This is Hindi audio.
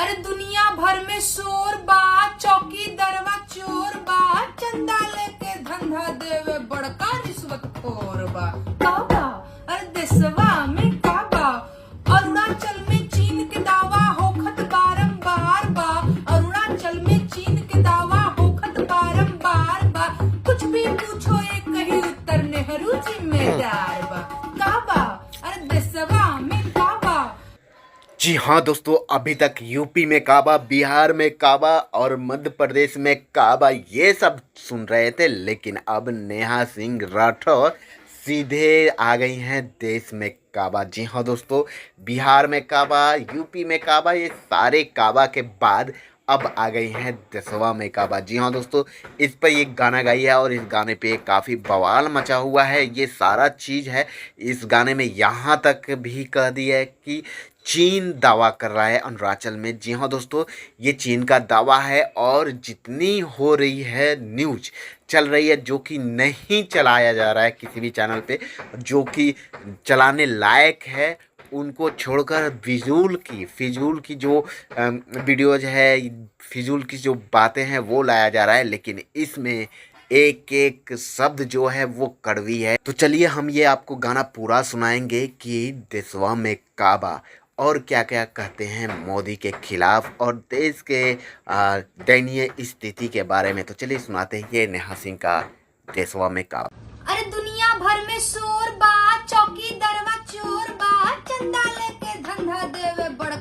अरे दुनिया भर में शोर बा, चौकी दरवा चोर बा, चंदा लेके धंधा देवे बड़का रिश्वत खोर बा। काबा अरे देशवा में काबा, अरुणाचल में चीन के दावा होखत बारंबार बा। अरुणाचल में चीन के दावा होखत बारंबार बा। कुछ भी पूछो एक कही उत्तर नेहरू जिम्मेदार बा। काबा अरे देशवा में काबा। जी हाँ दोस्तों, अभी तक यूपी में काबा, बिहार में काबा और मध्य प्रदेश में काबा ये सब सुन रहे थे, लेकिन अब नेहा सिंह राठौर सीधे आ गई हैं देश में काबा। जी हाँ दोस्तों, बिहार में काबा, यूपी में काबा, ये सारे काबा के बाद अब आ गई हैं देशवा में काबा। जी हाँ दोस्तों, इस पर एक गाना गाई है और इस गाने पे काफ़ी बवाल मचा हुआ है। ये सारा चीज़ है इस गाने में, यहाँ तक भी कह दिया है कि चीन दावा कर रहा है अरुणाचल में। जी हाँ दोस्तों, ये चीन का दावा है और जितनी हो रही है न्यूज चल रही है जो कि नहीं चलाया जा रहा है किसी भी चैनल पे, जो कि चलाने लायक है, उनको छोड़कर फिजूल की जो वीडियोज है, फिजूल की जो बातें हैं वो लाया जा रहा है। लेकिन इसमें एक एक शब्द जो है वो कड़वी है। तो चलिए हम ये आपको गाना पूरा सुनाएंगे कि देशवा में काबा और क्या क्या कहते हैं मोदी के खिलाफ और देश के दयनीय स्थिति के बारे में। तो चलिए सुनाते हैं ये नेहा सिंह का देशवा में काबा। अरे दुनिया भर में शोर बा, चौकी दरवा चोर बा, चंदा लेके धंधा देवे बड़ा